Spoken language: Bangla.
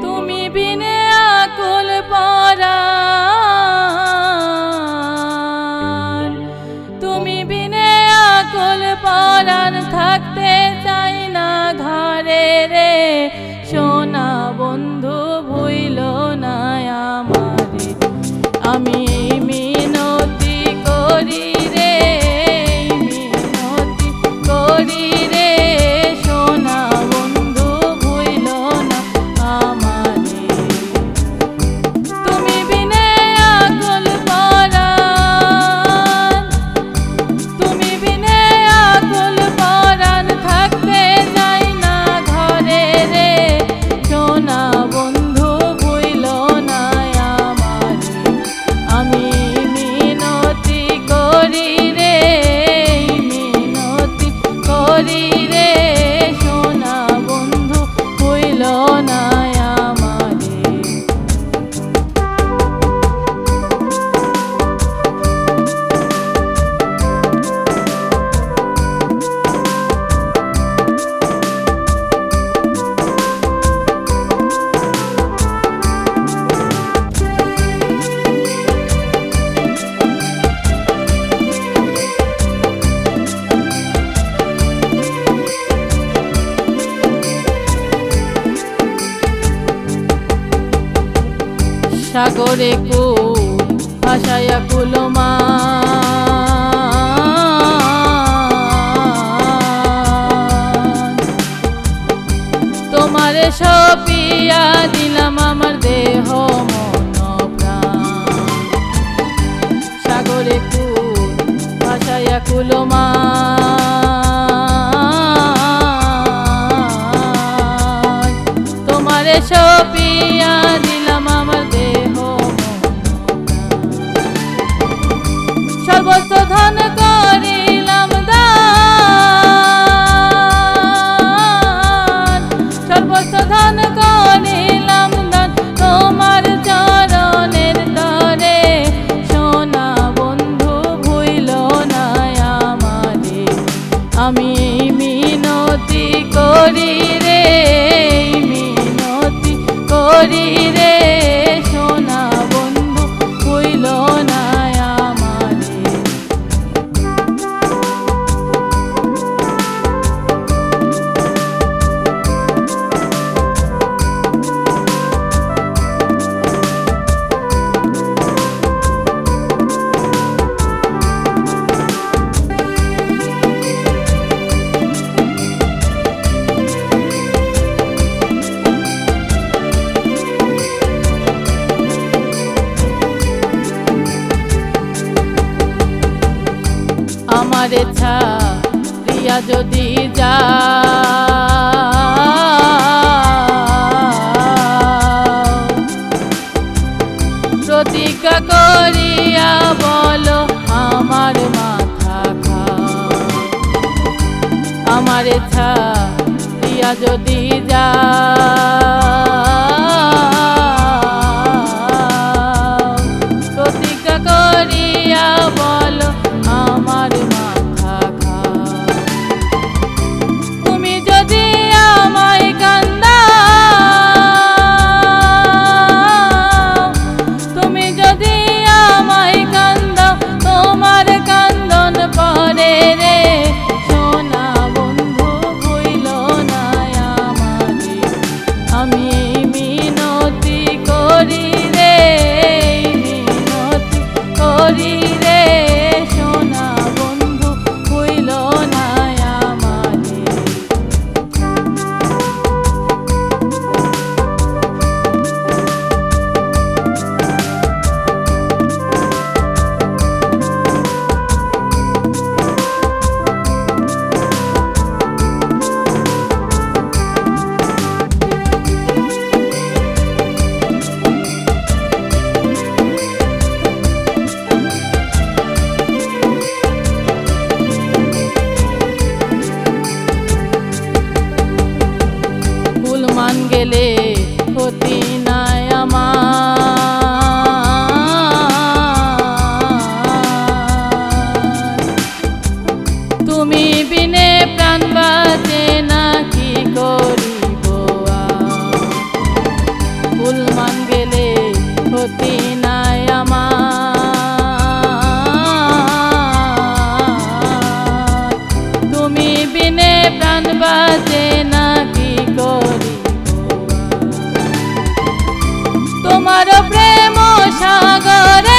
তুমি বিনে আকুল পরাণ, তুমি বিনে আকুল পরাণ, থাকতে চাই না ঘরে রে। সোনা বন্ধু ভুইল না আমারে, আমি এই মিনতি করি রে, মিনতি করি রে। সোনা বন্ধু ভুইল না আমারে, তুমি বিনে আকুল পরাণ, তুমি বিনে আকুল পরাণ, থাকতে যাই না ঘরে রে। সোনা বন্ধু ভুইল না আমারে, আমি মিনতি করি রে, মিনতি করি রে। সোনা বন্ধু ভুইল না আমারে। সাগরে কুল ভাসাইয়া কুলমান, তোমারে সপিয়া দিলাম আমার দেহ মন প্রাণ। সাগরে কুল ভাসাইয়া কুলমান, তোমারে সপিয়া দিলাম আমার দেহ মন প্রাণ। সর্বস্ব ধন করিলাম দান, সর্বস্ব ধন করিলাম দান, তোমার চরণের তরে। সোনা বন্ধু ভুইল না আমারে, আমি মিনতি করি রে, মিনতি করি রে। সোনা বন্ধু ভুইল না আমারে। আমারে ছাড়িয়া যদি যাও, প্রতিজ্ঞা করিয়া বলো আমার মাথা খাও। আমারে ছাড়িয়া যদি যাও, প্রতিজ্ঞা করিয়া বলো আমার মাথা খাও। তুমি যদি আমায় কান্দাও, তুমি যদি আমায় কান্দাও, তোমার কান্দন পরে রে। সোনা বন্ধু ভুইল না আমারে, আমি মিনতি করি রে, মিনতি করি রে। সোনা বন্ধু ভুইল না আমারে। মান গেলে ক্ষতি নাই আমার, তুমি বিনে প্রাণ বাঁচে না কি করে। বাঁচে না কি করিব তোমার প্রেম সাগরে